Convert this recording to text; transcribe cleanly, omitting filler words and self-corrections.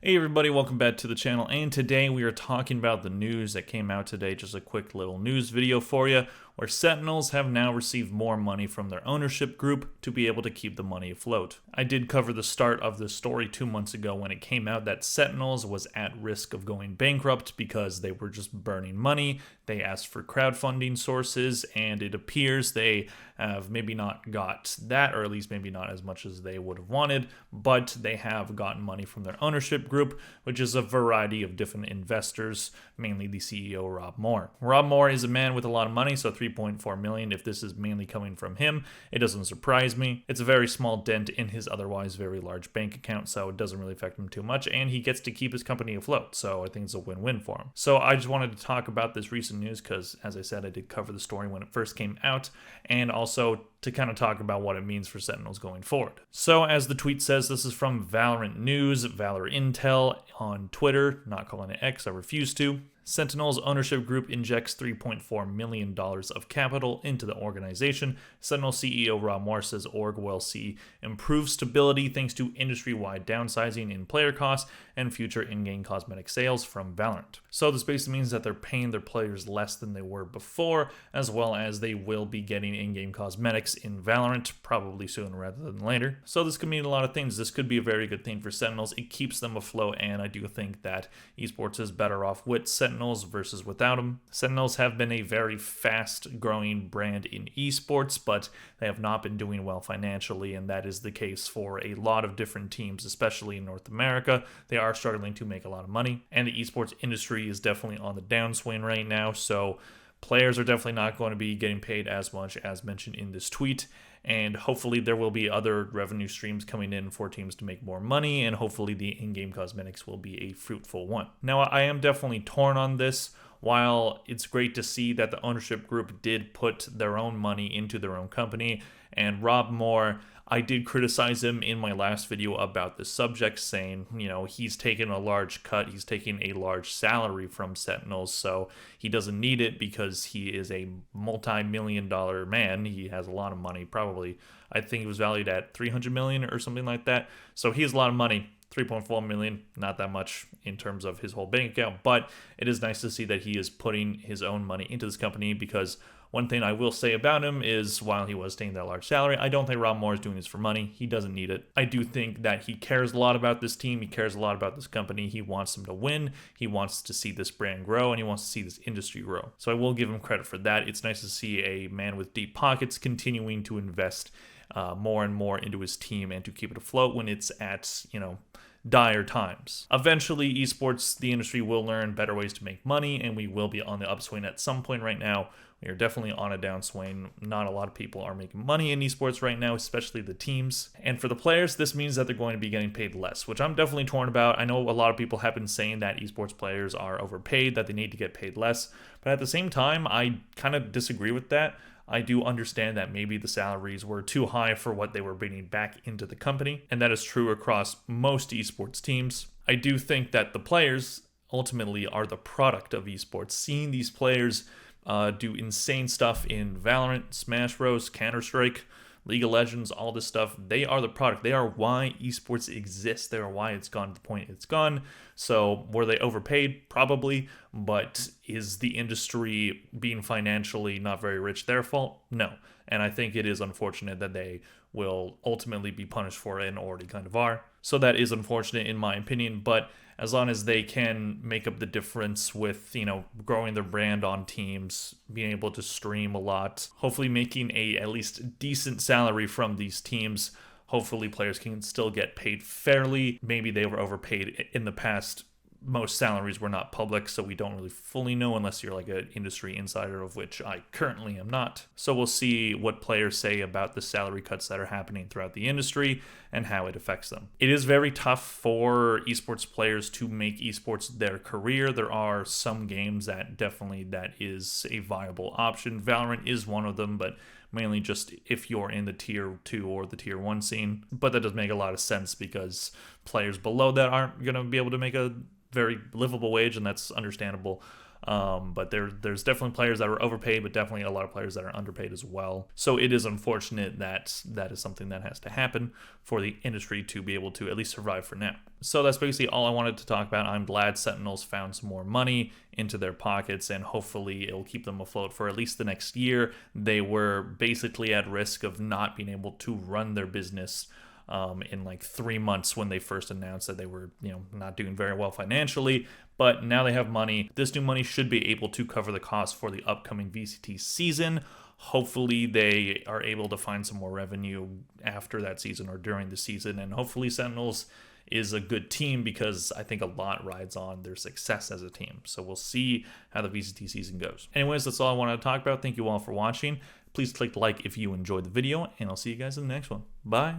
Hey everybody, welcome back to the channel, and today we are talking about the news that came out today. Just a quick little news video for you, where Sentinels have now received more money from their ownership group to be able to keep the money afloat. I did cover the start of this story 2 months ago when it came out that Sentinels was at risk of going bankrupt because they were just burning money. They asked for crowdfunding sources, and it appears they have maybe not got that, or at least maybe not as much as they would have wanted, but they have gotten money from their ownership group, which is a variety of different investors, mainly the CEO Rob Moore. Rob Moore is a man with a lot of money, so $3.4 million. If this is mainly coming from him, it doesn't surprise me. It's a very small dent in his otherwise very large bank account, so it doesn't really affect him too much, and he gets to keep his company afloat, so I think it's a win-win for him. So I just wanted to talk about this recent news because, as I said, I did cover the story when it first came out, and also to kind of talk about what it means for Sentinels going forward. So as the tweet says, this is from Valorant News, Valor Intel on Twitter, not calling it X, I refuse to. Sentinels ownership group injects $3.4 million of capital into the organization. Sentinel CEO Rob Moore says org will see improved stability thanks to industry-wide downsizing in player costs and future in-game cosmetic sales from Valorant. So this basically means that they're paying their players less than they were before, as well as they will be getting in-game cosmetics in Valorant, probably sooner rather than later. So this could mean a lot of things. This could be a very good thing for Sentinels. It keeps them afloat, and I do think that Esports is better off with Sentinels versus without them. Sentinels have been a very fast-growing brand in esports, but they have not been doing well financially, and that is the case for a lot of different teams, especially in North America. They are struggling to make a lot of money, and the esports industry is definitely on the downswing right now, so players are definitely not going to be getting paid as much as mentioned in this tweet, and hopefully there will be other revenue streams coming in for teams to make more money, and hopefully the in-game cosmetics will be a fruitful one. Now, I am definitely torn on this. While it's great to see that the ownership group did put their own money into their own company, and Rob Moore, I did criticize him in my last video about the subject, saying, he's taken a large cut, he's taking a large salary from Sentinels, so he doesn't need it because he is a multi-million-dollar man. He has a lot of money, probably. I think it was valued at $300 million or something like that. So he has a lot of money. $3.4 million, not that much in terms of his whole bank account, but it is nice to see that he is putting his own money into this company, because one thing I will say about him is, while he was taking that large salary, I don't think Rob Moore is doing this for money. He doesn't need it. I do think that he cares a lot about this team. He cares a lot about this company. He wants them to win. He wants to see this brand grow, and he wants to see this industry grow. So I will give him credit for that. It's nice to see a man with deep pockets continuing to invest more and more into his team and to keep it afloat when it's at, dire times. Eventually, esports, the industry, will learn better ways to make money, and we will be on the upswing at some point. Right now, we are definitely on a downswing. Not a lot of people are making money in esports right now, especially the teams. And for the players, this means that they're going to be getting paid less, which I'm definitely torn about. I know a lot of people have been saying that esports players are overpaid, that they need to get paid less. But at the same time, I kind of disagree with that. I do understand that maybe the salaries were too high for what they were bringing back into the company, and that is true across most esports teams. I do think that the players ultimately are the product of esports. Seeing these players do insane stuff in Valorant, Smash Bros, Counter-Strike, League of Legends, all this stuff, they are the product. They are why esports exists. They are why it's gone to the point it's gone. So were they overpaid? Probably. But is the industry being financially not very rich their fault? No. And I think it is unfortunate that they will ultimately be punished for it, and already kind of are. So that is unfortunate in my opinion, but as long as they can make up the difference with, growing their brand on teams, being able to stream a lot, hopefully making a at least decent salary from these teams, hopefully players can still get paid fairly. Maybe they were overpaid in the past. Most salaries were not public, so we don't really fully know unless you're like an industry insider, of which I currently am not. So we'll see what players say about the salary cuts that are happening throughout the industry and how it affects them. It is very tough for esports players to make esports their career. There are some games that is a viable option. Valorant is one of them, but mainly just if you're in the tier 2 or the tier 1 scene. But that does make a lot of sense because players below that aren't going to be able to make a very livable wage, and that's understandable. But there's definitely players that are overpaid, but definitely a lot of players that are underpaid as well. So it is unfortunate that that is something that has to happen for the industry to be able to at least survive for now. So that's basically all I wanted to talk about. I'm glad Sentinels found some more money into their pockets, and hopefully it'll keep them afloat for at least the next year. They were basically at risk of not being able to run their business in like 3 months when they first announced that they were, not doing very well financially. But now they have money. This new money should be able to cover the cost for the upcoming VCT season. Hopefully they are able to find some more revenue after that season or during the season, and hopefully Sentinels is a good team, because I think a lot rides on their success as a team. So we'll see how the VCT season goes. Anyways, that's all I wanted to talk about. Thank you all for watching. Please click like if you enjoyed the video, and I'll see you guys in the next one. Bye.